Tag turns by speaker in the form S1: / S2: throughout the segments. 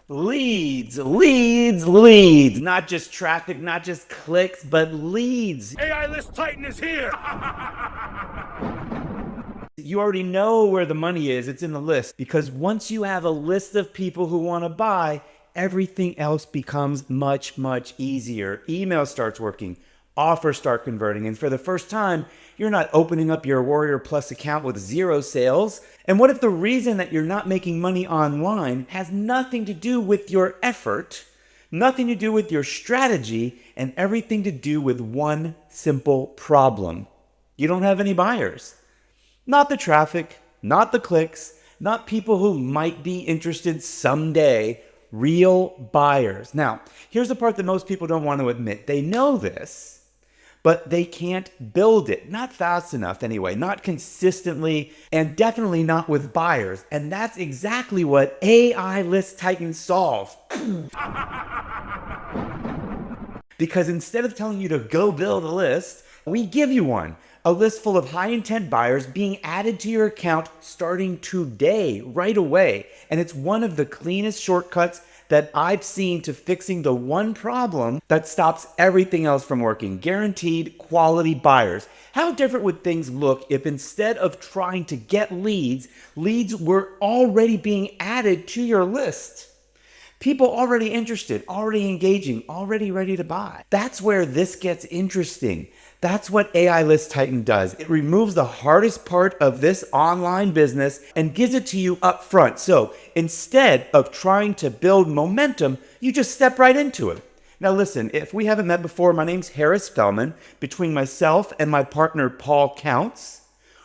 S1: Leads, leads, leads. Not just traffic, not just clicks, but leads.
S2: AI List Titan is here!
S1: You already know where the money is. It's in the list. Because once you have a list of people who want to buy, everything else becomes much, much easier. Email starts working, offers start converting. And for the first time, you're not opening up your Warrior Plus account with zero sales. And what if the reason that you're not making money online has nothing to do with your effort, nothing to do with your strategy, and everything to do with one simple problem? You don't have any buyers. Not the traffic, not the clicks, not people who might be interested someday. Real buyers. Now, here's the part that most people don't want to admit. They know this, but they can't build it. Not fast enough anyway, not consistently, and definitely not with buyers. And that's exactly what AI List Titan solves. Because instead of telling you to go build a list, we give you one. A list full of high intent buyers being added to your account starting today, right away. And it's one of the cleanest shortcuts that I've seen to fixing the one problem that stops everything else from working. Guaranteed quality buyers. How different would things look if instead of trying to get leads, leads were already being added to your list? People already interested, already engaging, already ready to buy. That's where this gets interesting. That's what AI List Titan does. It removes the hardest part of this online business and gives it to you up front. So instead of trying to build momentum, you just step right into it. Now listen, if we haven't met before, my name's Harris Fellman. Between myself and my partner Paul Counts,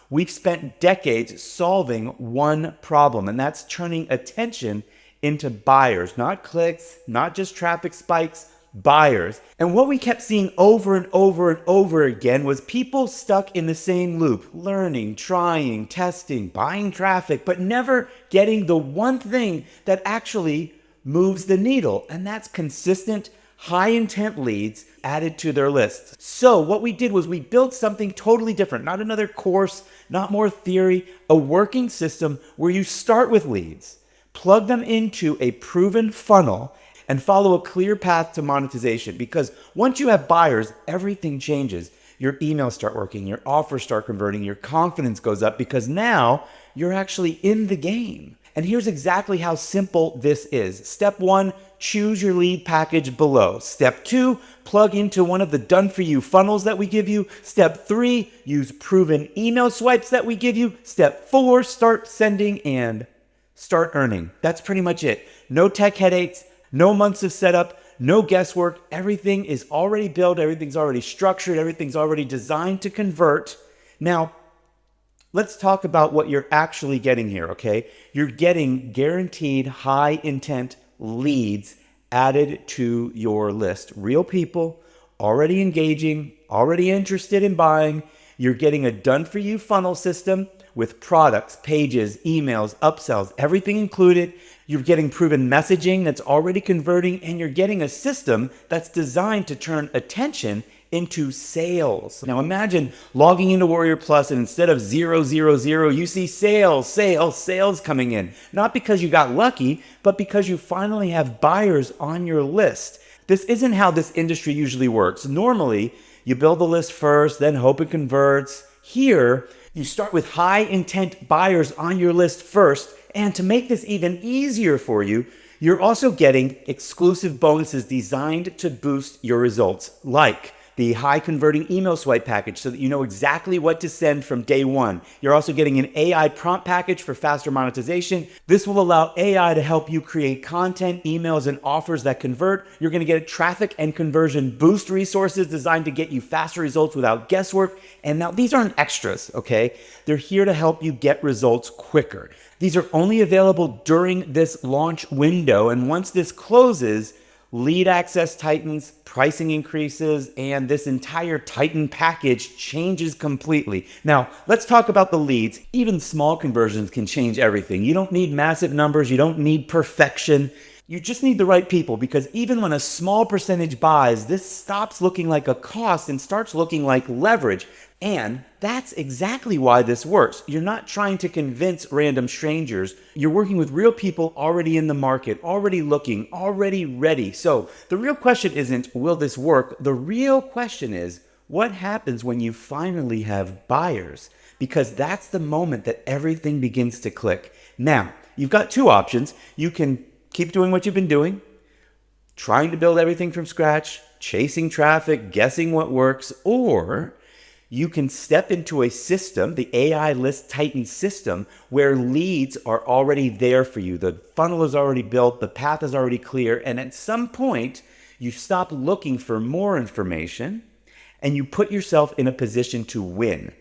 S1: we've spent decades solving one problem, and that's turning attention into buyers, not clicks, not just traffic spikes, buyers. And what we kept seeing over and over and over again was people stuck in the same loop, learning, trying, testing, buying traffic, but never getting the one thing that actually moves the needle, and that's consistent, high intent leads added to their lists. So what we did was we built something totally different, not another course, not more theory, a working system where you start with leads, plug them into a proven funnel, and follow a clear path to monetization. Because once you have buyers, everything changes. Your emails start working, your offers start converting, your confidence goes up because now you're actually in the game. And here's exactly how simple this is. Step 1, choose your lead package below. Step 2, plug into one of the done-for-you funnels that we give you. Step 3, use proven email swipes that we give you. Step 4, start sending and start earning. That's pretty much it. No tech headaches, no months of setup, no guesswork. Everything is already built, everything's already structured, everything's already designed to convert. Now, let's talk about what you're actually getting here, okay? You're getting guaranteed high intent leads added to your list. Real people, already engaging, already interested in buying. You're getting a done-for-you funnel system with products, pages, emails, upsells, everything included. You're getting proven messaging that's already converting, and you're getting a system that's designed to turn attention into sales. Now imagine logging into Warrior Plus and instead of 000, you see sales, sales, sales coming in. Not because you got lucky, but because you finally have buyers on your list. This isn't how this industry usually works. Normally, you build the list first, then hope it converts. Here, you start with high intent buyers on your list first, and to make this even easier for you, you're also getting exclusive bonuses designed to boost your results, like the high converting email swipe package so that you know exactly what to send from day one. You're also getting an AI prompt package for faster monetization. This will allow AI to help you create content, emails, and offers that convert. You're gonna get traffic and conversion boost resources designed to get you faster results without guesswork. And now these aren't extras, okay? They're here to help you get results quicker. These are only available during this launch window, and once this closes, lead access tightens, pricing increases, and this entire Titan package changes completely. Now, let's talk about the leads. Even small conversions can change everything. You don't need massive numbers. You don't need perfection. You just need the right people, because even when a small percentage buys, this stops looking like a cost and starts looking like leverage. And that's exactly why this works. You're not trying to convince random strangers. You're working with real people already in the market, already looking, already ready. So the real question isn't, will this work? The real question is, what happens when you finally have buyers? Because that's the moment that everything begins to click. Now, you've got two options. You can keep doing what you've been doing, trying to build everything from scratch, chasing traffic, guessing what works, or you can step into a system, the AI List Titan system, where leads are already there for you. The funnel is already built, the path is already clear, and at some point, you stop looking for more information and you put yourself in a position to win.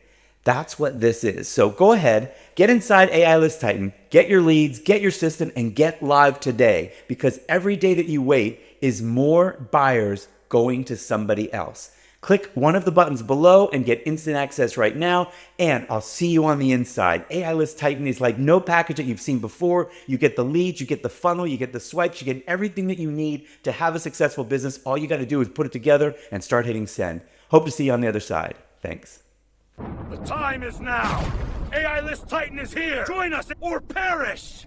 S1: That's what this is. So go ahead, get inside AI List Titan, get your leads, get your system, and get live today, because every day that you wait is more buyers going to somebody else. Click one of the buttons below and get instant access right now, and I'll see you on the inside. AI List Titan is like no package that you've seen before. You get the leads, you get the funnel, you get the swipes, you get everything that you need to have a successful business. All you got to do is put it together and start hitting send. Hope to see you on the other side. Thanks.
S2: The time is now! AI List Titan is here! Join us or perish!